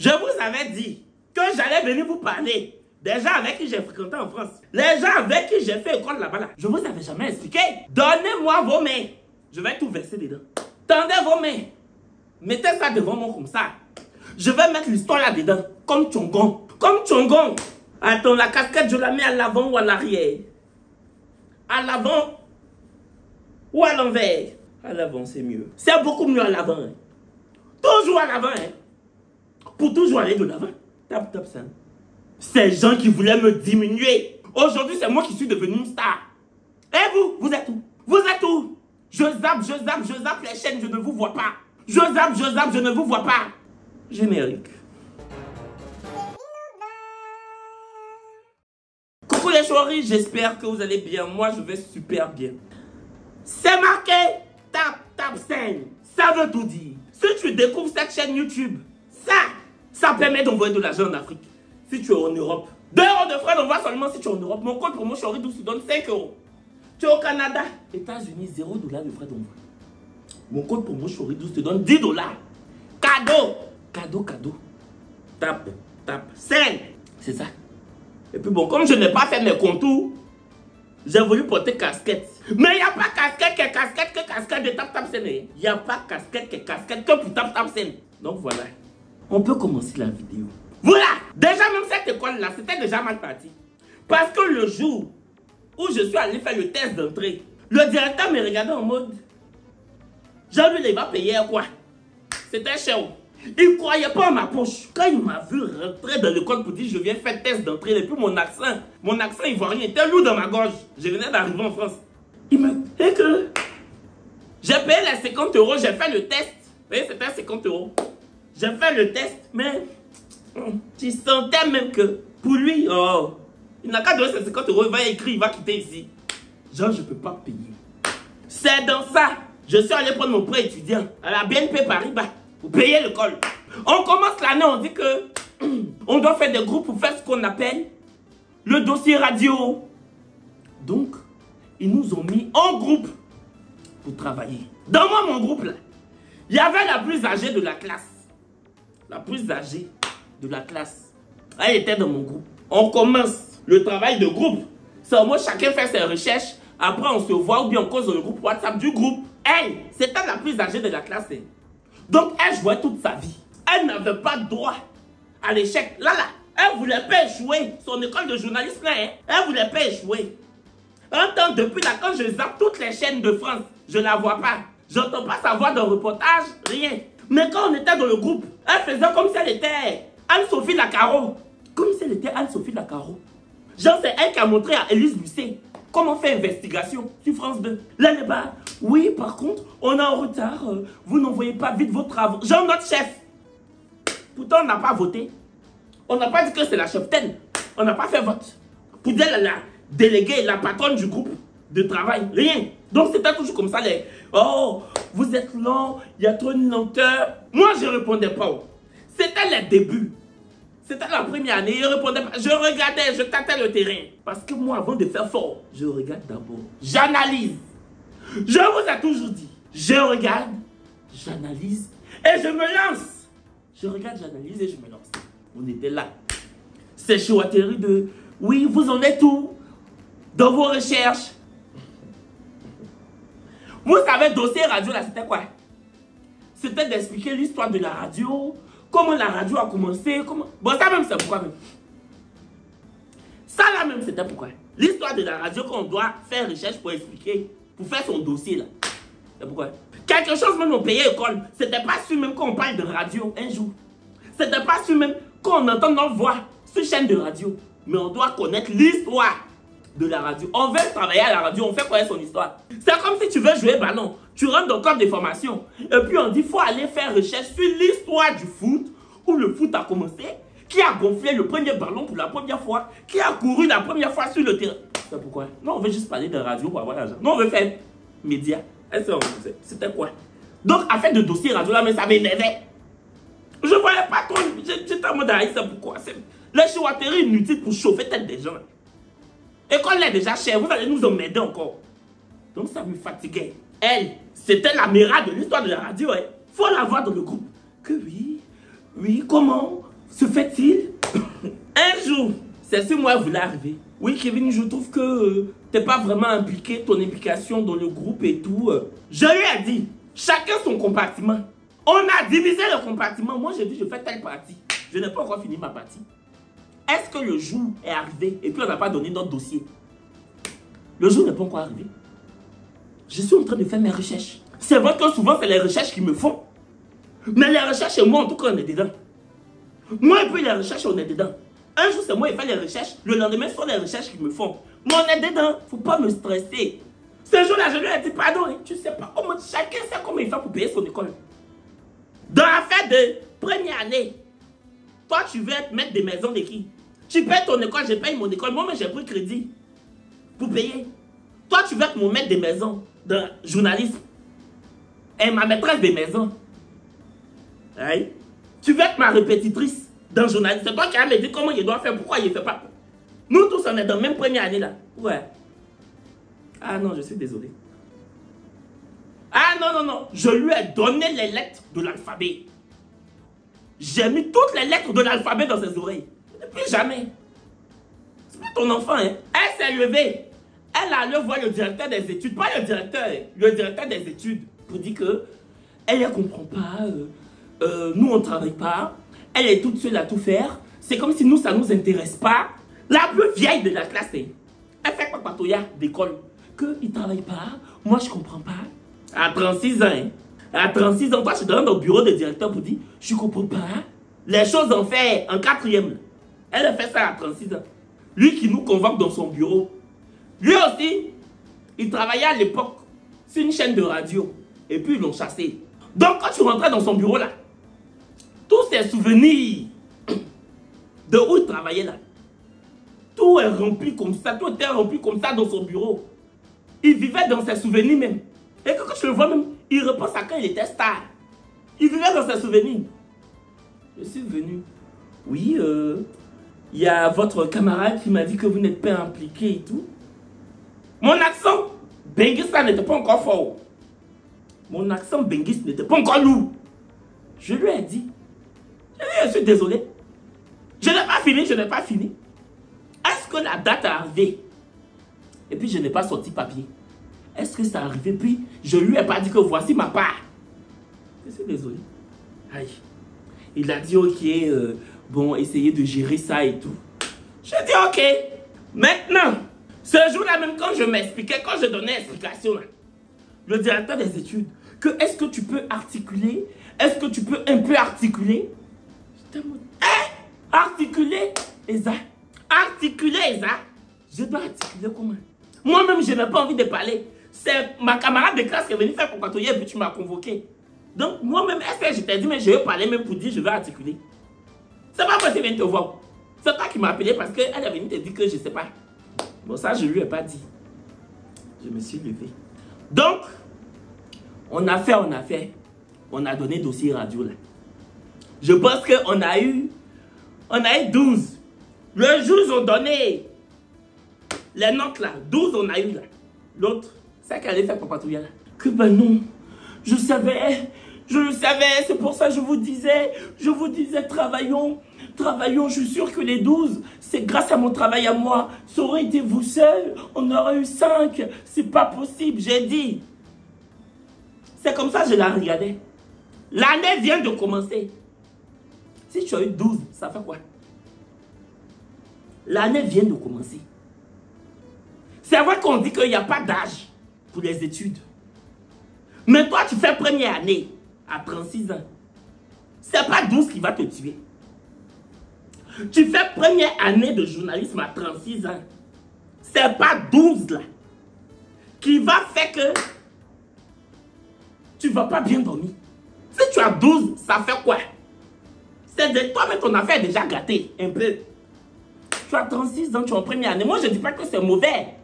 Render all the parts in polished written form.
Je vous avais dit que j'allais venir vous parler des gens avec qui j'ai fréquenté en France. Les gens avec qui j'ai fait école là-bas. Là. Je vous avais jamais expliqué. Donnez-moi vos mains. Je vais tout verser dedans. Tendez vos mains. Mettez ça devant moi comme ça. Je vais mettre l'histoire là-dedans. Comme Tchongon. Comme Tchongon. Attends, la casquette, je la mets à l'avant ou à l'arrière? À l'avant ou à l'envers? À l'avant, c'est mieux. C'est beaucoup mieux à l'avant. Hein. Toujours à l'avant. Hein. Pour toujours aller de l'avant. Tap, tap, ça. Ces gens qui voulaient me diminuer. Aujourd'hui, c'est moi qui suis devenu une star. Et vous, vous êtes où? Vous êtes où? Je zappe les chaînes, je ne vous vois pas. Je zappe, je ne vous vois pas. Générique. Coucou les choris, j'espère que vous allez bien. Moi, je vais super bien. C'est marqué tap scène. Ça veut tout dire. Si tu découvres cette chaîne YouTube, ça permet d'envoyer de l'argent en Afrique. Si tu es en Europe, 2 € de frais d'envoi seulement si tu es en Europe. Mon code promo Choridous te donne 5 €. Tu es au Canada, États-Unis, 0 $ de frais d'envoi. Mon code promo Choridous te donne 10 $. Cadeau. Cadeau. Tap, scène. C'est ça. Et puis bon, comme je n'ai pas fait mes contours, j'ai voulu porter casquette. Mais il n'y a pas casquette de tap scène. Il n'y a pas casquette que pour tap scène. Donc voilà. On peut commencer la vidéo. Voilà. Déjà même cette école-là, c'était déjà mal parti. Parce que le jour où je suis allé faire le test d'entrée, le directeur me regardait en mode, Jean-Louis, il va payer quoi? C'était cher. Il ne croyait pas à ma poche. Quand il m'a vu rentrer dans l'école pour dire je viens faire test d'entrée, et puis mon accent ivoirien était lourd dans ma gorge. Je venais d'arriver en France. Il me dit que j'ai payé les 50 €, j'ai fait le test. Vous voyez, c'était 50 €. J'ai fait le test, mais tu sentais même que pour lui, oh, il n'a qu'à donner ses 50 €, il va écrire, il va quitter ici. Genre, je ne peux pas payer. C'est dans ça. Je suis allé prendre mon prêt étudiant à la BNP Paribas pour payer l'école. On commence l'année, on dit que on doit faire des groupes pour faire ce qu'on appelle le dossier radio. Donc, ils nous ont mis en groupe pour travailler. Dans mon groupe, là, il y avait la plus âgée de la classe. La plus âgée de la classe. Elle était dans mon groupe. On commence le travail de groupe. C'est au moins chacun fait ses recherches. Après, on se voit ou bien on cause dans le groupe WhatsApp du groupe. Elle, c'était la plus âgée de la classe. Donc, elle jouait toute sa vie. Elle n'avait pas droit à l'échec. Là, elle ne voulait pas échouer. Son école de journalisme, là, elle ne voulait pas échouer. Un temps, depuis là, quand je zappe toutes les chaînes de France, je ne la vois pas. Je n'entends pas sa voix dans le reportage, rien. Mais quand on était dans le groupe, elle faisait comme si elle était Anne-Sophie Lacaro. Comme si elle était Anne-Sophie Lacaro. Genre, c'est elle qui a montré à Élise Lucet comment faire investigation sur France 2. Là, les bas, oui, par contre, on est en retard. Vous n'envoyez pas vite vos travaux. Genre, notre chef. Pourtant, on n'a pas voté. On n'a pas dit que c'est la cheftaine. On n'a pas fait vote. Pour dire la déléguée, la patronne du groupe de travail. Rien. Donc, c'était toujours comme ça. Les, oh, vous êtes lent, il y a trop de lenteur. Moi, je ne répondais pas. C'était les débuts. C'était la première année, je répondais pas. Je regardais, je tâtais le terrain. Parce que moi, avant de faire fort, je regarde d'abord. J'analyse. Je vous ai toujours dit. Je regarde, j'analyse et je me lance. Je regarde, j'analyse et je me lance. On était là. C'est Chouatterie de... Oui, vous en êtes où dans vos recherches? Vous savez, dossier radio là, c'était quoi? C'était d'expliquer l'histoire de la radio. Comment la radio a commencé, comment... Bon, ça même, c'est pourquoi même. Ça là même, c'était pourquoi. L'histoire de la radio qu'on doit faire recherche pour expliquer, pour faire son dossier là. C'est pourquoi. Quelque chose même au pays école, c'était pas sûr même qu'on parle de radio un jour. C'était pas sûr même qu'on entend notre voix sur chaîne de radio. Mais on doit connaître l'histoire de la radio. On veut travailler à la radio, on fait connaître son histoire. C'est comme si tu veux jouer ballon. Tu rentres dans le camp de formation. Et puis on dit, il faut aller faire recherche sur l'histoire du foot, où le foot a commencé, qui a gonflé le premier ballon pour la première fois, qui a couru la première fois sur le terrain. C'est pourquoi? Non, on veut juste parler de radio pour avoir l'argent. Non, on veut faire média. C'était quoi? Donc, affaire de dossier radio là, mais ça m'énervait. Je voyais pas trop. J'étais en mode c'est pourquoi. Les chouatteries inutiles pour chauffer tête des gens. École est déjà chère, vous allez nous emmerder encore. Donc ça me fatiguait. Elle, c'était la mère de l'histoire de la radio. Faut la voir dans le groupe. Que oui, comment se fait-il un jour, c'est ce mois voulait arriver. Oui, Kevin, je trouve que t'es pas vraiment impliqué, ton implication dans le groupe et tout. Je lui ai dit, chacun son compartiment. On a divisé le compartiment. Moi, j'ai dit, je fais telle partie. Je n'ai pas encore fini ma partie. Est-ce que le jour est arrivé et puis on n'a pas donné notre dossier? Le jour n'est pas encore arrivé. Je suis en train de faire mes recherches. C'est vrai que souvent, c'est les recherches qui me font. Mais les recherches, et moi, en tout cas, on est dedans. Moi, et puis les recherches, on est dedans. Un jour, c'est moi qui fais les recherches. Le lendemain, ce sont les recherches qui me font. Mais on est dedans. Faut pas me stresser. Ce jour-là, je lui ai dit, pardon, tu sais pas comment, chacun sait comment il fait pour payer son école. Dans l'affaire de première année, toi, tu veux mettre des maisons de qui? Tu payes ton école, je paye mon école. Moi-même, j'ai pris crédit pour payer. Toi, tu veux me mettre des maisons de journalisme. Et ma maîtresse des maisons. Hein? Tu veux être ma répétitrice dans le journalisme. C'est toi qui as me dit comment il doit faire, pourquoi il ne fait pas. Nous tous, on est dans la même première année là. Ouais. Ah non, je suis désolé. Ah non, non, non. Je lui ai donné les lettres de l'alphabet. J'ai mis toutes les lettres de l'alphabet dans ses oreilles. Depuis jamais. C'est pas ton enfant, hein. Elle s'est levée. Elle a allé voir le directeur des études. Pas le directeur des études. Pour dire que elle ne comprend pas. Nous, on ne travaille pas. Elle est toute seule à tout faire. C'est comme si nous, ça ne nous intéresse pas. La plus vieille de la classe, elle fait quoi, Patoya, d'école? Qu'il ne travaille pas. Moi, je ne comprends pas. À 36 ans, hein. À 36 ans, toi, je rentre au bureau du directeur pour dire, je ne comprends pas. Les choses en fait en 4e. Elle a fait ça à 36 ans. Lui qui nous convoque dans son bureau. Lui aussi, il travaillait à l'époque sur une chaîne de radio. Et puis, ils l'ont chassé. Donc, quand tu rentrais dans son bureau, là, tous ses souvenirs de où il travaillait, là, tout est rempli comme ça. Tout était rempli comme ça dans son bureau. Il vivait dans ses souvenirs même. Et quand je le vois même, il repense à quand il était star. Il vivait dans ses souvenirs. Je suis venu. Oui, il y a votre camarade qui m'a dit que vous n'êtes pas impliqué et tout. Mon accent benguis n'était pas encore fort. Mon accent benguis n'était pas encore lourd. Je lui ai dit. Je suis désolé. Je n'ai pas fini, je n'ai pas fini. Est-ce que la date est arrivée? Et puis je n'ai pas sorti papier. Est-ce que ça est arrivé? Puis je lui ai pas dit que voici ma part. Je suis désolé. Aïe. Il a dit ok, bon, essayez de gérer ça et tout. J'ai dit ok. Maintenant, ce jour-là même quand je m'expliquais, quand je donnais l'explication, le directeur des études, que est-ce que tu peux articuler? Est-ce que tu peux un peu articuler? J'étais en mode, articuler, Eza. Articuler, Eza. Je dois articuler comment? Moi-même, je n'ai pas envie de parler. C'est ma camarade de classe qui est venue faire pour patrouiller et puis tu m'as convoqué. Donc, moi-même, je t'ai dit, mais je vais parler même pour dire, je vais articuler. C'est pas possible de te voir. C'est toi qui m'as appelé parce qu'elle est venue te dire que je ne sais pas. Bon, ça, je ne lui ai pas dit. Je me suis levé. Donc, on a fait. On a donné dossier radio là. Je pense qu'on a eu 12. Le jour où ils ont donné les notes là, 12 on a eu là. L'autre, c'est qu'elle allait faire pour patrouiller là. Que ben non, je le savais, c'est pour ça que je vous disais, travaillons, je suis sûr que les 12, c'est grâce à mon travail à moi. Ça aurait été vous seul, on aurait eu 5, c'est pas possible, j'ai dit. C'est comme ça que je la regardais. L'année vient de commencer. Si tu as eu 12, ça fait quoi? L'année vient de commencer. C'est vrai qu'on dit qu'il n'y a pas d'âge pour les études. Mais toi, tu fais première année à 36 ans. C'est pas 12 qui va te tuer. Tu fais première année de journalisme à 36 ans. C'est pas 12 là qui va faire que tu vas pas bien dormir. Si tu as 12, ça fait quoi? C'est de toi-même ton affaire est déjà gâtée un peu. Tu as 36 ans, tu es en première année. Moi, je ne dis pas que c'est mauvais.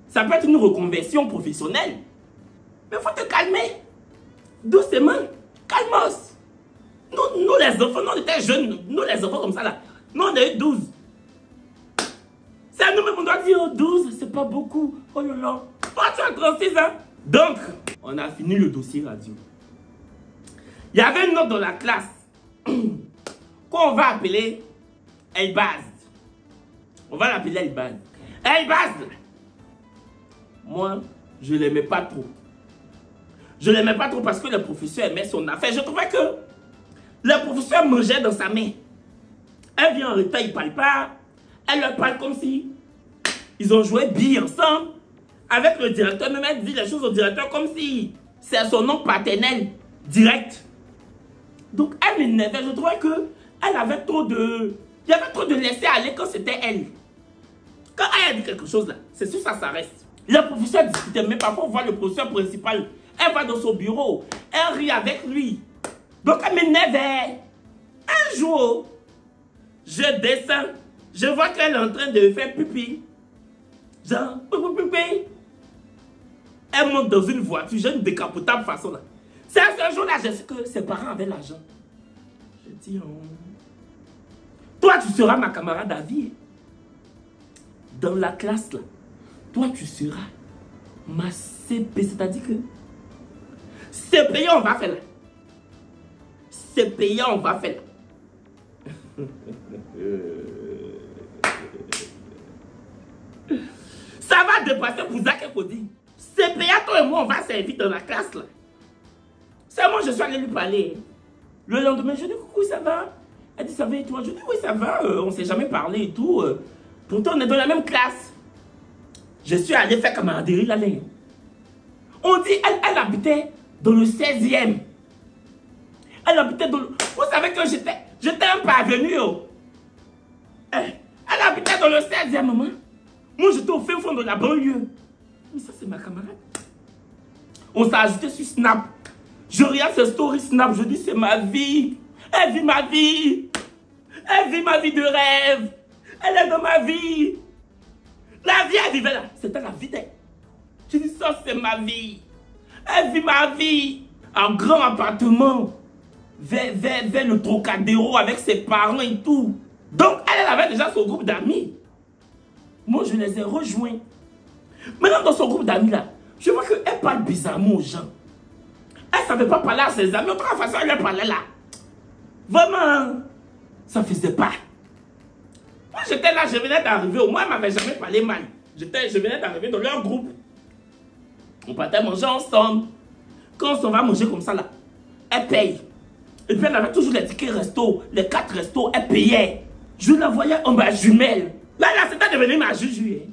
Ça peut être une reconversion professionnelle. Mais il faut te calmer. Doucement. Calmos. Nous les enfants, nous on était jeunes. Nous les enfants comme ça là. Nous on a eu 12. C'est à nous-mêmes on doit dire oh, 12, c'est pas beaucoup. Oh là là. Toi tu as 36 ans. Donc, on a fini le dossier radio. Il y avait une autre dans la classe. Qu'on qu'on va appeler Elbaz. On va l'appeler Elbaz. Elbaz, moi, je ne l'aimais pas trop. Je ne l'aimais pas trop parce que le professeur aimait son affaire. Je trouvais que le professeur mangeait dans sa main. Elle vient en retard, il ne parle pas. Elle leur parle comme si ils ont joué billes ensemble. Avec le directeur, même elle dit les choses au directeur comme si c'est son nom paternel direct. Donc elle m'énervait. Je trouvais que elle avait trop de... Il y avait trop de laisser aller quand c'était elle. Quand elle a dit quelque chose là, c'est sûr ça reste. Le professeur discutait, mais parfois on voit le professeur principal. Elle va dans son bureau, elle rit avec lui. Donc elle m'énervait. Un jour, je descends, je vois qu'elle est en train de faire pipi. Genre, pipi. Elle monte dans une voiture, j'ai une décapotable façon là. C'est à ce jour-là, je sais que ses parents avaient l'argent. Je dis, oh. Toi, tu seras ma camarade à vie. Dans la classe là, toi, tu seras ma CP. C'est-à-dire que c'est payant, on va faire là. C'est payant, on va faire là. Ça va dépasser pour Zach et Cody. C'est payant, toi et moi, on va servir dans la classe là. C'est moi, je suis allé lui parler. Le lendemain, je dis coucou, ça va? Elle dit ça va et toi? Je dis oui, ça va, on ne s'est jamais parlé et tout. Pourtant, on est dans la même classe. Je suis allé faire camaraderie là-bas. On dit, elle habitait dans le 16e. Elle habitait dans le... Vous savez que j'étais un parvenu. Oh. Elle habitait dans le 16e, maman. Moi, j'étais au fin fond de la banlieue. Mais ça, c'est ma camarade. On s'est ajouté sur Snap. Je regarde ce story Snap, je dis, c'est ma vie. Elle vit ma vie. Elle vit ma vie de rêve. Elle est dans ma vie. La vie, elle vivait là. C'était la vie d'elle. Je dis, ça, c'est ma vie. Elle vit ma vie. Un grand appartement. Vers le Trocadéro avec ses parents et tout. Donc, elle avait déjà son groupe d'amis. Moi, je les ai rejoints. Maintenant, dans son groupe d'amis là, je vois qu'elle parle bizarrement aux gens. Elle ne savait pas parler à ses amis. Autre façon, elle parlait là. Vraiment, ça ne faisait pas. Moi, j'étais là, je venais d'arriver. Au moins, elle ne m'avait jamais parlé mal. Je venais d'arriver dans leur groupe. On partait manger ensemble. Quand on s'en va manger comme ça, là, elle paye. Et puis, elle avait toujours les tickets resto, les 4 restos, elle payait. Je la voyais en ma jumelle. Là, c'était devenu ma juju. Hein.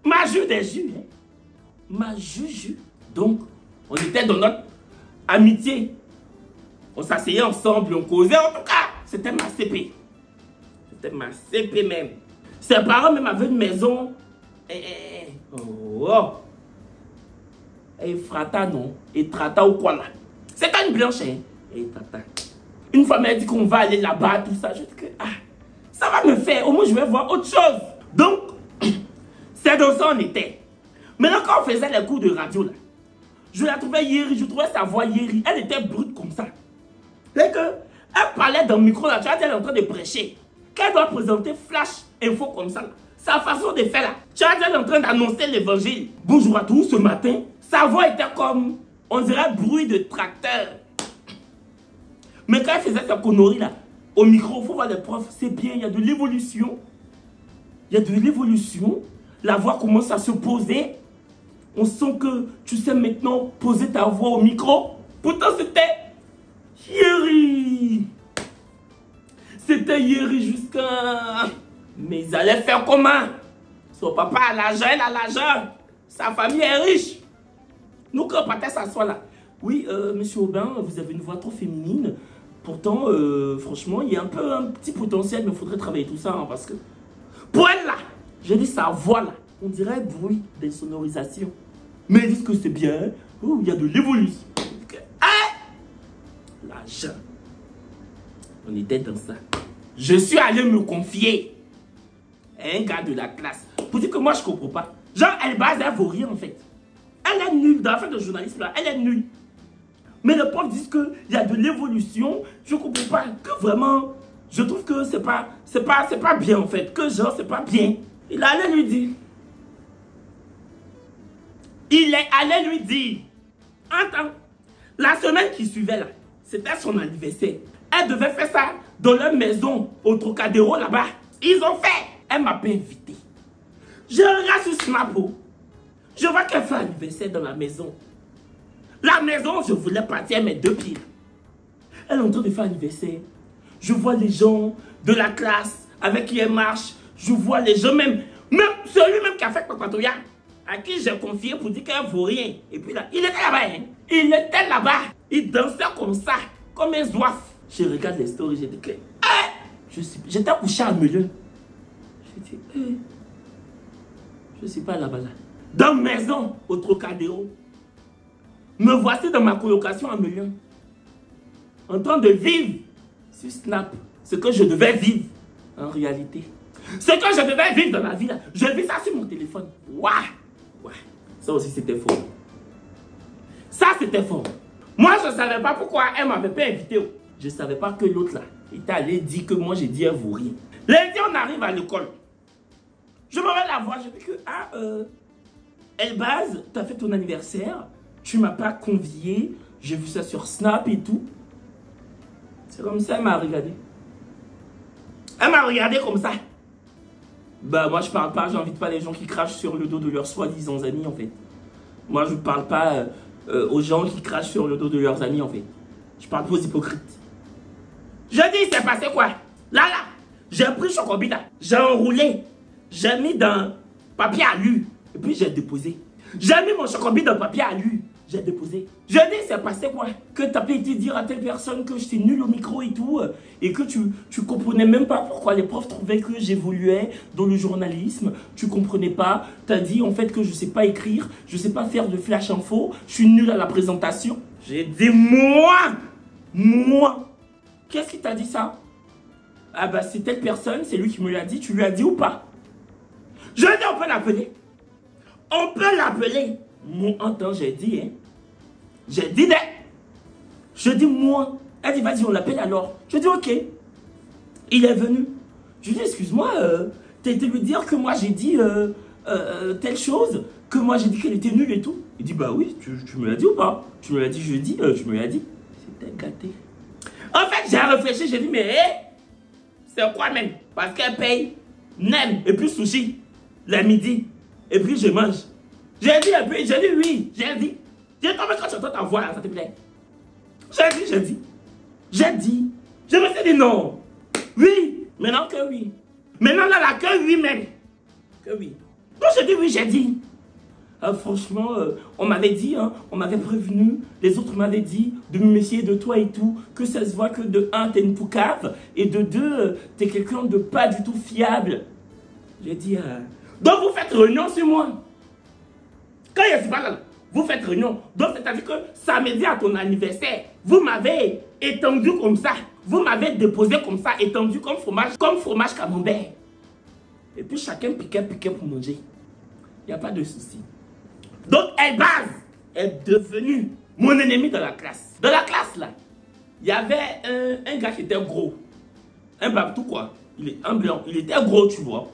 Ma juju des jus. Hein. Ma juju. Donc, on était dans notre amitié. On s'asseyait ensemble, on causait. En tout cas, c'était ma CP. C'était ma CP même. Ses parents même avaient une maison. Oh. Et frata non. Et trata ou quoi là. C'était une blanche. Hein. Et tata. Une fois, elle dit qu'on va aller là-bas, tout ça. Je dis que ça va me faire. Au moins, je vais voir autre chose. Donc, c'est dans ça on était. Maintenant, quand on faisait les cours de radio là, je la trouvais yéri, je trouvais sa voix yéri. Elle était brute comme ça. Et que, elle parlait dans le micro là, tu vois, elle est en train de prêcher. Qu'elle doit présenter flash info comme ça là. Sa façon de faire là. Tu vois, elle est en train d'annoncer l'évangile. Bonjour à tous, ce matin, sa voix était comme, on dirait bruit de tracteur. Mais quand elle faisait sa connerie là, au micro, il faut voir les profs, c'est bien, il y a de l'évolution. Il y a de l'évolution. La voix commence à se poser. On sent que tu sais maintenant poser ta voix au micro. Pourtant, c'était Yéri. C'était Yéri jusqu'à... Mais ils allaient faire comment? Son papa a l'argent, elle a l'argent. Sa famille est riche. Nous, quand on partait s'asseoir là. Oui, monsieur Aubin, vous avez une voix trop féminine. Pourtant, franchement, il y a un petit potentiel, mais il faudrait travailler tout ça. Hein, parce que... Pour elle là, j'ai dit sa voix là. On dirait bruit d'insonorisation. Mais ils disent que c'est bien. Oh, il y a de l'évolution. L'argent. On était dans ça. Je suis allé me confier à un gars de la classe. Pour dire que moi, je ne comprends pas. Genre, elle vaut rien en fait. Elle est nulle. Dans l'affaire de journalisme là, elle est nulle. Mais le prof dit qu'il y a de l'évolution. Je ne comprends pas. Que vraiment, je trouve que c'est pas bien en fait. Que genre, c'est pas bien. Il allait lui dire. Il est allé lui dire. Attends. La semaine qui suivait là, c'était son anniversaire. Elle devait faire ça dans leur maison, au Trocadéro là-bas. Ils ont fait. Elle m'a pas invité. Je regarde sur Snap. Je vois qu'elle fait anniversaire dans la maison. La maison, je voulais partir à mes 2 pieds. Elle est en train de faire anniversaire. Je vois les gens de la classe avec qui elle marche. Je vois les gens même celui-même qui a fait Papatoya, à qui j'ai confié pour dire qu'elle ne vaut rien. Et puis là, il était là-bas. Hein? Il était là-bas. Il dansait comme ça, comme un zouaf. Je regarde les stories, j'ai dit que... J'étais couché à Melun. J'ai dit, je ne suis pas là-bas. Là. Dans ma maison, au Trocadéro. Me voici dans ma colocation à Melun. En train de vivre sur Snap ce que je devais vivre en réalité. Ce que je devais vivre dans la vie, là, je vis ça sur mon téléphone. Waouh! Ouais. Ça aussi, c'était faux. Ça, c'était faux. Moi, je ne savais pas pourquoi elle ne m'avait pas invité. Je ne savais pas que l'autre, là, était allé dire que moi, j'ai dit elle vaut rien. Lundi, on arrive à l'école. Je me vais la voir. Je dis que, Elbaz, tu as fait ton anniversaire. Tu ne m'as pas convié. J'ai vu ça sur Snap et tout. C'est comme ça, elle m'a regardé. Elle m'a regardé comme ça. Bah, moi, je parle pas, j'invite pas les gens qui crachent sur le dos de leurs soi-disant amis, en fait. Moi, je parle pas aux gens qui crachent sur le dos de leurs amis, en fait. Je parle pas aux hypocrites. Je dis, c'est passé quoi? Là, j'ai pris Chocobida, j'ai enroulé, j'ai mis dans papier alu, et puis j'ai déposé. J'ai mis mon Chocobida dans papier alu. J'ai déposé. Je dis, c'est passé quoi? Que t'as pas été dire à telle personne que j'étais nul au micro et tout, et que tu comprenais même pas pourquoi les profs trouvaient que j'évoluais dans le journalisme. Tu comprenais pas. T'as dit en fait que je sais pas écrire, je sais pas faire de flash info, je suis nul à la présentation. J'ai dit, moi. Qu'est-ce qui t'a dit ça? Ah bah c'est telle personne, c'est lui qui me l'a dit, tu lui as dit ou pas? Je dis, on peut l'appeler. On peut l'appeler. Moi, entends, j'ai dit, hein. J'ai dit, je dis, moi. Elle dit, vas-y, on l'appelle alors. Je dis, ok. Il est venu. Je dis, excuse-moi, t'as été lui dire que moi, j'ai dit telle chose, que moi, j'ai dit qu'elle était nulle et tout. Il dit, bah oui, tu me l'as dit ou pas? Tu me l'as dit jeudi, tu me l'as dit. C'était gâté. En fait, j'ai réfléchi, j'ai dit, mais c'est quoi même? Parce qu'elle paye nem et puis sushi, le midi, et puis je mange. J'ai dit, oui, j'ai dit. J'ai tombé quand tu entends ta voix là, ça te plaît. J'ai dit. Je me suis dit non. Oui, maintenant que oui. Maintenant là, que oui même. Que oui. Donc j'ai dit oui, j'ai dit. Franchement, on m'avait dit, hein, on m'avait prévenu, les autres m'avaient dit de me méfier de toi et tout, que ça se voit que de 1, t'es une poucave, et de 2, t'es quelqu'un de pas du tout fiable. J'ai dit, donc vous faites réunion sur moi. Quand il n'y a pas là, vous faites réunion. Donc, c'est-à-dire que samedi à ton anniversaire, vous m'avez étendu comme ça. Vous m'avez déposé comme ça, étendu comme fromage camembert. Et puis, chacun piquait pour manger. Il n'y a pas de souci. Donc, Elbaz est devenu mon ennemi dans la classe. Dans la classe, là, il y avait un gars qui était gros. Un babtou, quoi. Un blanc. Il était gros, tu vois.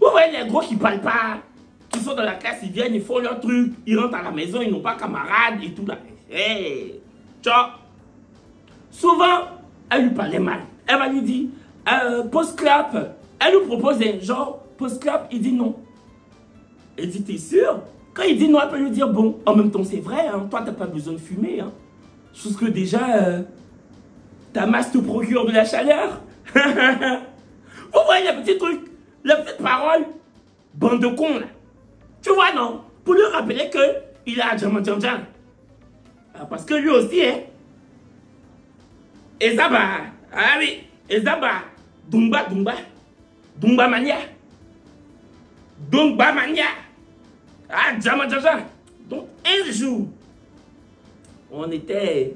Vous voyez les gros qui ne parlent pas. Qui sont dans la classe, ils viennent, ils font leur truc, ils rentrent à la maison, ils n'ont pas camarades et tout là. Hey, ciao. Souvent, elle lui parlait mal. Elle va lui dire, post-clap. Elle lui propose un genre, post-clap, il dit non. Elle dit, t'es sûr? Quand il dit non, elle peut lui dire, bon, en même temps, c'est vrai, hein, toi, t'as pas besoin de fumer. Hein. Chose que déjà, ta masse te procure de la chaleur. Vous voyez les petits trucs, les petites paroles, bande de cons là. Tu vois, non? Pour lui rappeler qu'il a Djamandjamdjam. Parce que lui aussi, hein. Ezaba. Ah oui. Ezaba. Dumba mania. Ah, Djamandjamdjam. Donc, un jour, on était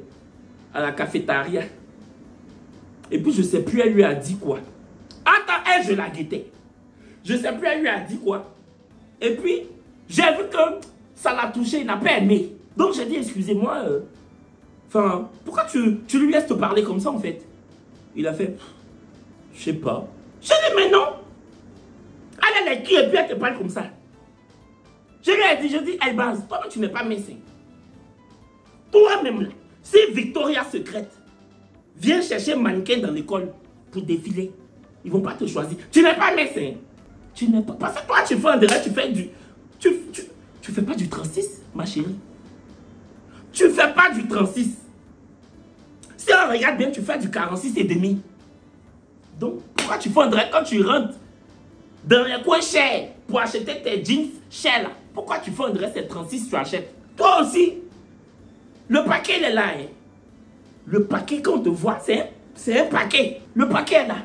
à la cafétéria. Et puis, je ne sais plus, elle lui a dit quoi. Attends, elle, je la guettais. Je ne sais plus, elle lui a dit quoi. Et puis, j'ai vu que ça l'a touché, il n'a pas aimé. Donc, j'ai dit, excusez-moi, pourquoi tu lui laisses te parler comme ça, en fait? Il a fait, je sais pas. J'ai dit, mais non. Elle est qui et puis elle te parle comme ça. Je lui ai dit, Elbaz, toi, tu n'es pas médecin. Toi-même, là, si Victoria Secret vient chercher mannequin dans l'école, pour défiler. Ils ne vont pas te choisir. Tu n'es pas médecin. Tu n'es pas... Parce que toi, tu fais un direct, tu fais du... Tu fais pas du 36, ma chérie. Tu fais pas du 36. Si on regarde bien, tu fais du 46 et demi. Donc, pourquoi tu fais un direct quand tu rentres dans les coins chers pour acheter tes jeans chers là? Pourquoi tu fais un direct, c'est 36, tu achètes? Toi aussi, le paquet, il est là. Hein? Le paquet, quand on te voit, c'est un paquet. Le paquet est là.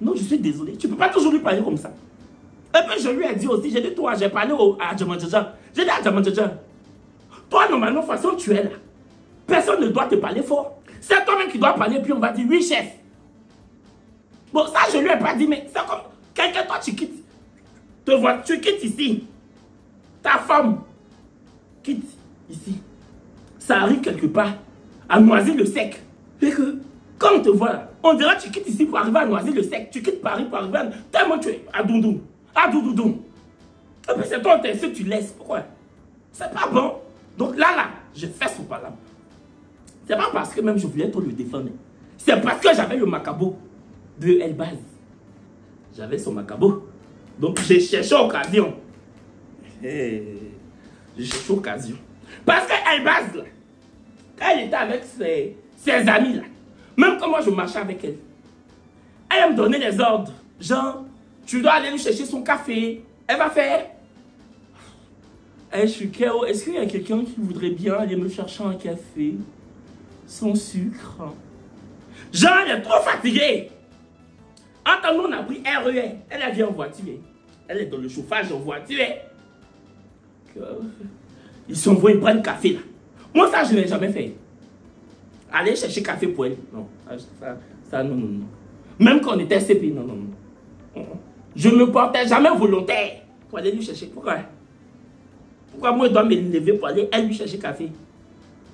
Non, je suis désolé. Tu ne peux pas toujours lui parler comme ça. Et puis, je lui ai dit aussi, j'ai dit, toi, j'ai parlé à Djamadjaja. J'ai dit à Djamadjaja, toi, normalement, de toute façon, tu es là. Personne ne doit te parler fort. C'est toi-même qui dois parler, puis on va dire, oui, chef. Bon, ça, je lui ai pas dit, mais c'est comme quelqu'un, toi, tu quittes. Tu quittes ici. Ta femme quitte ici. Ça arrive quelque part à Noisy-le-Sec. Et que, quand on te voit là, on dirait que tu quittes ici pour arriver à Noisy-le-Sec. Tu quittes Paris pour arriver à... Tellement tu es à Doudou. À Doudou. Et puis c'est toi, que tu laisses. Pourquoi? C'est pas bon. Donc là, je fais son palabre. C'est pas parce que même je voulais trop le défendre. C'est parce que j'avais le macabo de Elbaz. J'avais son macabo. Donc j'ai cherché occasion. J'ai cherché occasion. Parce que Elbaz, là, quand elle était avec ses amis, là, même quand moi je marchais avec elle, elle me donnait des ordres. Genre, tu dois aller lui chercher son café. Elle va faire. Hey, je suis KO. Est-ce qu'il y a quelqu'un qui voudrait bien aller me chercher un café sans sucre? Genre, elle est trop fatiguée. Entends-nous, on a pris RER. Elle vient en voiture. Elle est dans le chauffage en voiture. Ils sont envoyés prendre café là. Moi, ça, je ne l'ai jamais fait. Aller chercher café pour elle. Non, ça non, non, non. Même quand on était CP, non, non, non. Je ne me portais jamais volontaire pour aller lui chercher. Pourquoi? Pourquoi moi, je dois me lever pour aller elle lui chercher café?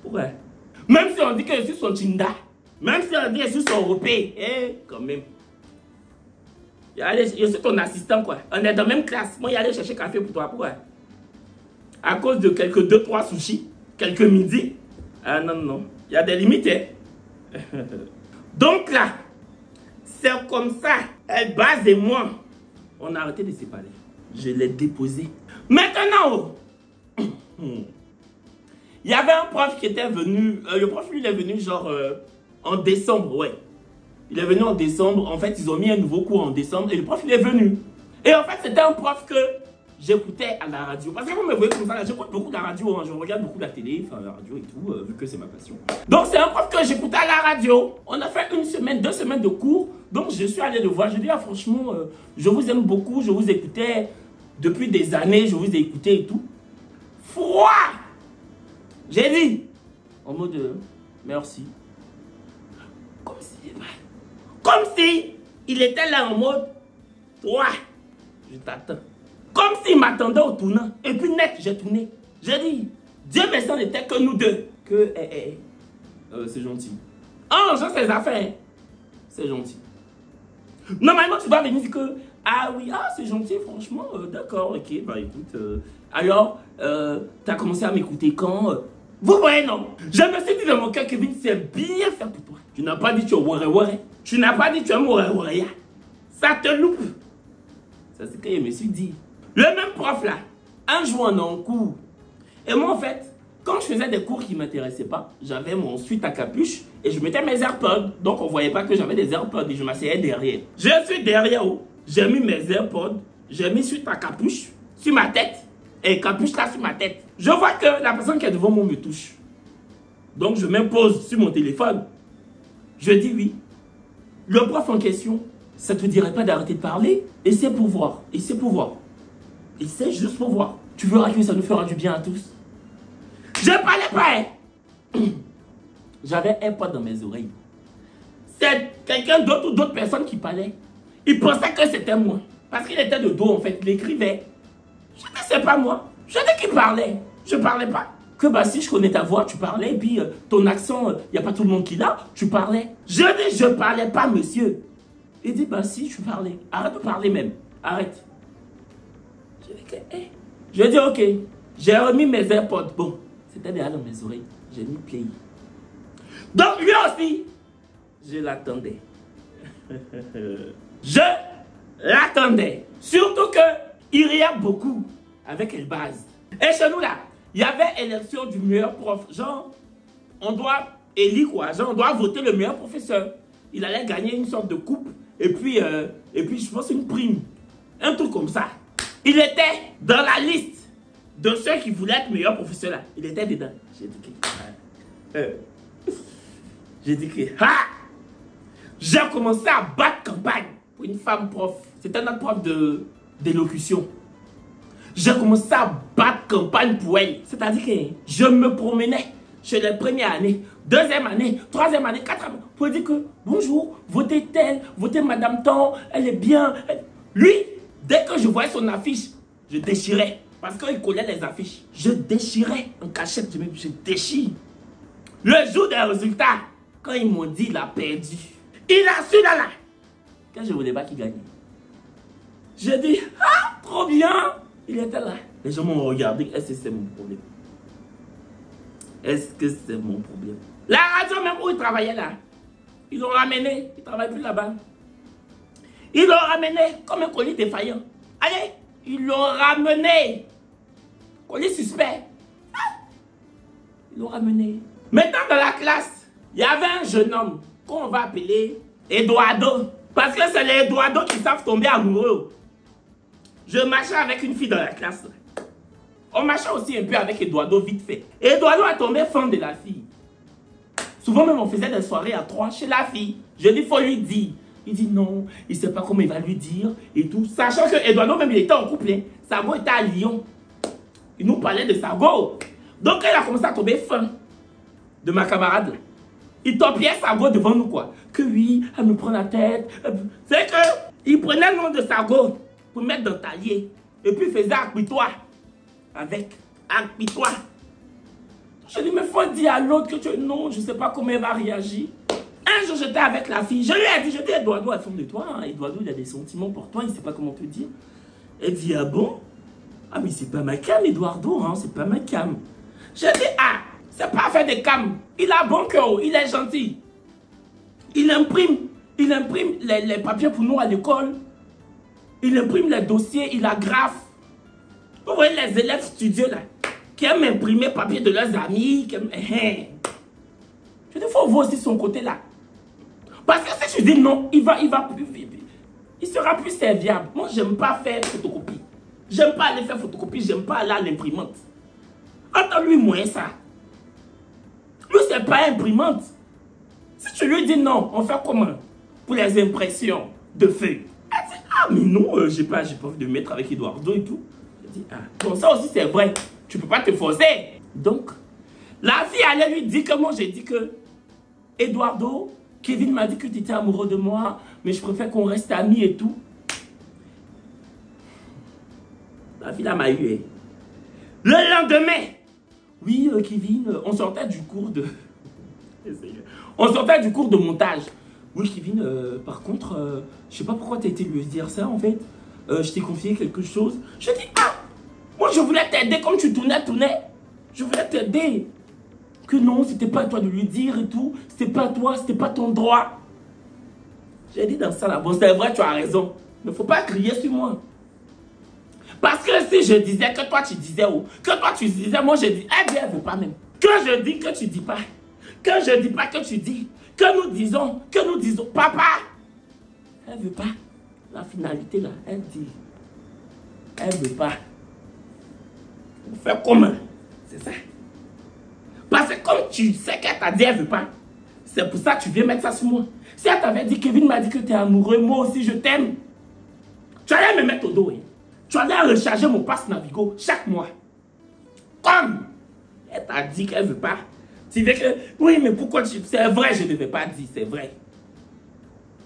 Pourquoi? Même si on dit que je suis son Tinda, même si on dit que je suis son Européen, quand même. Je suis ton assistant, quoi. On est dans la même classe. Moi, il allait chercher café pour toi. Pourquoi? À cause de quelques 2-3 sushis, quelques midis. Ah non, non. Il y a des limites, hein. Donc là, c'est comme ça. Elbaz et moi, on a arrêté de se parler. Je l'ai déposé. Maintenant, il y avait un prof qui était venu. Le prof, lui, il est venu genre en décembre, ouais. Il est venu en décembre. En fait, ils ont mis un nouveau cours en décembre et le prof, il est venu. Et en fait, c'était un prof que j'écoutais à la radio. Parce que vous me voyez comme ça, j'écoute beaucoup la radio. Hein. Je regarde beaucoup la télé, enfin la radio et tout, vu que c'est ma passion. Donc, c'est un prof que j'écoutais à la radio. On a fait 1 semaine, 2 semaines de cours. Donc, je suis allé le voir. Je lui ai dit, ah, franchement, je vous aime beaucoup. Je vous écoutais depuis des années. Je vous ai écouté et tout. Froid! J'ai dit, en mode, merci. Comme si il était là en mode, toi, je t'attends. Comme s'il m'attendait au tournant. Et puis net, j'ai tourné. J'ai dit, Dieu merci, on n'était que nous deux. Que, c'est gentil. Ah, genre ses affaires. C'est gentil. Normalement, tu dois venir dire que, ah oui, ah c'est gentil, franchement, d'accord, ok, bah écoute. Alors, t'as commencé à m'écouter quand vous voyez, non? Je me suis dit dans mon cœur, Kevin, c'est bien fait pour toi. Tu n'as pas dit tu es waré. Tu n'as pas dit tu es waré. Ça te loupe. Ça, c'est ce que je me suis dit. Le même prof là, un jour on est en cours. Et moi, en fait, quand je faisais des cours qui ne m'intéressaient pas, j'avais mon suite à capuche et je mettais mes AirPods. Donc, on ne voyait pas que j'avais des AirPods et je m'asseyais derrière. Je suis derrière, oh. J'ai mis mes AirPods, j'ai mis suite à capuche sur ma tête et capuche là sur ma tête. Je vois que la personne qui est devant moi me touche. Donc, je m'impose sur mon téléphone. Je dis oui. Le prof en question, ça ne te dirait pas d'arrêter de parler? Essaie pour voir. Essaie pour voir. Essaie juste pour voir. Tu verras que ça nous fera du bien à tous. Je ne parlais pas, hein. J'avais un pote dans mes oreilles. C'est quelqu'un d'autre ou d'autres personnes qui parlaient. Il pensait que c'était moi. Parce qu'il était de dos, en fait. Il écrivait. Je dis, c'est pas moi. Je dis qu'il parlait. Je ne parlais pas. Que bah si je connais ta voix, tu parlais. Et puis ton accent, il n'y a pas tout le monde qui l'a. Tu parlais. Je dis, je ne parlais pas, monsieur. Il dit, bah si, tu parlais. Arrête de parler même. Arrête. Je dis, ok. J'ai remis mes AirPods. Bon, c'était déjà dans mes oreilles. J'ai mis play. Donc lui aussi, je l'attendais. Je l'attendais. Surtout que il riait beaucoup avec Elbaz. Et chez nous là, il y avait élection du meilleur prof. Genre, on doit élire quoi. Genre, on doit voter le meilleur professeur. Il allait gagner une sorte de coupe. Et puis je pense une prime. Un truc comme ça. Il était dans la liste de ceux qui voulaient être meilleur professeur là. Il était dedans. J'ai dit que... j'ai dit que... Ah! J'ai commencé à battre campagne pour une femme prof. C'était notre prof d'élocution. J'ai commencé à battre campagne pour elle. C'est-à-dire que je me promenais chez les premières années, deuxième année, troisième année, quatrième année, pour dire que bonjour, votez telle, votez Madame Tan, elle est bien. Lui, dès que je voyais son affiche, je déchirais. Parce qu'il collait les affiches. Je déchirais en cachette, je déchire. Le jour des résultats, quand ils m'ont dit il a perdu, il a su là. Quand je ne voulais pas qu'il gagne. J'ai dit, ah, trop bien. Il était là. Les gens m'ont regardé. Est-ce que c'est mon problème? Est-ce que c'est mon problème? La radio même où il travaillait là, ils l'ont ramené. Il ne travaille plus là-bas. Ils l'ont ramené comme un colis défaillant. Allez, ils l'ont ramené. Colis suspect. Ah, ils l'ont ramené. Maintenant dans la classe, il y avait un jeune homme qu'on va appeler Eduardo. Parce que c'est les Eduardo qui savent tomber amoureux. Je marchais avec une fille dans la classe. On marchait aussi un peu avec Eduardo vite fait. Eduardo a tombé fan de la fille. Souvent même on faisait des soirées à 3 chez la fille. Je dis, il faut lui dire. Il dit non, il ne sait pas comment il va lui dire et tout. Sachant que Eduardo même il était en couple. Hein. Sago était à Lyon. Il nous parlait de Sago. Donc il a commencé à tomber fan de ma camarade. Là. Il topiait Sago devant nous quoi. Que oui, elle me prend la tête. C'est que il prenait le nom de Sago pour mettre dans le talier. Et puis il faisait appuie-toi. Avec appuie-toi. Je dis, mais il faut dire à l'autre que tu... Non, je ne sais pas comment elle va réagir. Un jour, j'étais avec la fille. Je lui ai dit, Eduardo, à fond de toi. Hein. Eduardo, il a des sentiments pour toi. Il ne sait pas comment te dire. Elle dit, ah bon? Ah, mais c'est pas ma cam, Eduardo. Hein. C'est pas ma cam. Je dis, ah, c'est pas fait de cam. Il a bon cœur. Il est gentil. Il imprime les papiers pour nous à l'école. Il imprime les dossiers. Il agrafe. Vous voyez les élèves studieux là, qui aiment imprimer papier de leurs amis, qui aiment... Je dis, il faut voir aussi son côté là. Parce que si je dis non, il sera plus serviable. Moi, j'aime pas faire photocopie. J'aime pas aller faire photocopie, j'aime pas aller à l'imprimante. Attends-lui moins ça. Lui, c'est pas imprimante. Si tu lui dis non, on fait comment? Pour les impressions de feuilles. Elle dit, ah mais non, j'ai pas envie de me mettre avec Eduardo et tout. Ah. Bon, ça aussi c'est vrai. Tu peux pas te forcer. Donc, la fille allait lui dire que moi j'ai dit que Eduardo, Kevin m'a dit que tu étais amoureux de moi, mais je préfère qu'on reste amis et tout. La fille là m'a eu. Le lendemain, oui Kevin, on sortait du cours de... on sortait du cours de montage. Oui Kevin, par contre, je sais pas pourquoi tu as été lui dire ça en fait. Je t'ai confié quelque chose. Je dis, ah, moi je voulais t'aider comme tu tournais. Je voulais t'aider. Que non, c'était pas à toi de lui dire et tout. C'était pas à toi, c'était pas ton droit. J'ai dit dans ça là, bon c'est vrai, tu as raison. Mais faut pas crier sur moi. Parce que si je disais que toi tu disais, ou que toi tu disais, moi je dis, eh bien elle veut pas même. Que je dis que tu dis pas. Que je dis pas que tu dis. Que nous disons, papa. Elle veut pas. La finalité là, elle dit, elle veut pas. On fait comment? C'est ça. Parce que comme tu sais qu'elle t'a dit elle veut pas, c'est pour ça que tu viens mettre ça sur moi. Si elle t'avait dit, Kevin m'a dit que tu es amoureux, moi aussi je t'aime. Tu allais me mettre au dos. Hein. Tu allais recharger mon pass Navigo chaque mois. Comme elle t'a dit qu'elle veut pas. Tu veux que, oui mais pourquoi tu... C'est vrai, je ne vais pas dire, c'est vrai.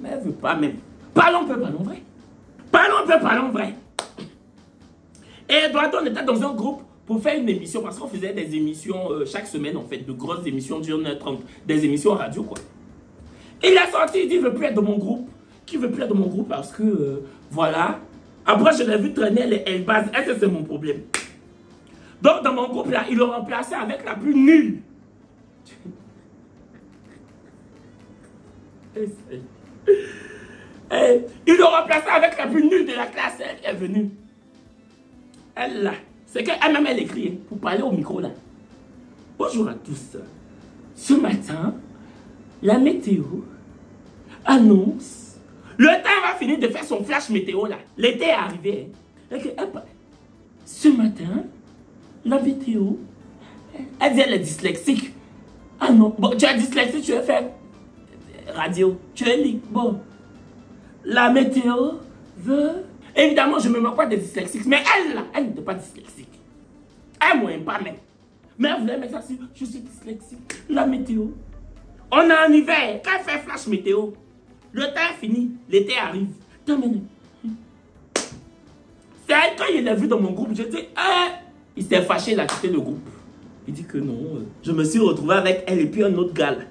Mais elle veut pas même. Parlons peu, parlons vrai. Parlons peu, parlons vrai. Et Eduardo, on était dans un groupe pour faire une émission, parce qu'on faisait des émissions chaque semaine, en fait, de grosses émissions d'une heure 30, des émissions radio, quoi. Il est sorti, il dit, il ne veut plus être dans mon groupe. Qui veut plus être dans mon groupe parce que, voilà. Après, je l'ai vu traîner les Elbaz. Est-ce que c'est mon problème? Donc, dans mon groupe, là, ils l'ont remplacé avec la plus nulle. remplacé avec la plus nulle de la classe. Elle est venue. Elle là. C'est qu'elle-même elle écrit pour parler au micro là. Bonjour à tous. Ce matin, la météo annonce. Le temps va finir de faire son flash météo là. L'été est arrivé. Ce matin, la météo. Elle dit elle est dyslexique. Ah non. Bon, tu es dyslexique, tu veux faire radio. Tu es libre. Bon. La météo veut. Évidemment, je ne me moque pas des dyslexiques. Mais elle là, elle n'était pas dyslexique. Elle m'aime pas même. Mais elle voulait mettre ça sur. Je suis dyslexique. La météo. On est en hiver. Quand elle fait flash météo, le temps est fini. L'été arrive. C'est elle, quand il l'a vu dans mon groupe, je dis, il s'est fâché, il a quitté le groupe. Il dit que non. Je me suis retrouvé avec elle et puis un autre gars là.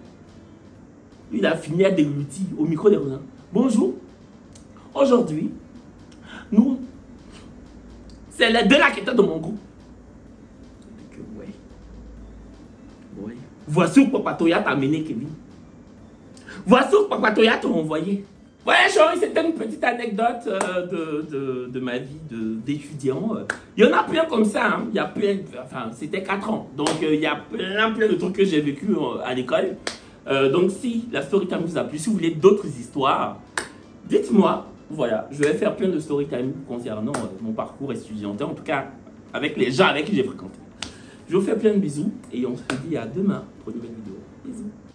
Il a fini à déglutir au micro des Roland. Bonjour. Aujourd'hui, nous, c'est les deux là qui étaient dans mon groupe. Je dis que ouais. Voici où Papa Toya t'a amené, Kevin. Voici où Papa Toya t'a envoyé. Ouais, c'était une petite anecdote de ma vie d'étudiant. Il y en a plein comme ça. Hein. Il y a plein, enfin, c'était 4 ans. Donc, il y a plein de trucs que j'ai vécu à l'école. Donc, si la story time vous a plu, si vous voulez d'autres histoires, dites-moi. Voilà, je vais faire plein de story time concernant mon parcours étudiantin. En tout cas, avec les gens avec qui j'ai fréquenté. Je vous fais plein de bisous et on se dit à demain pour une nouvelle vidéo. Bisous.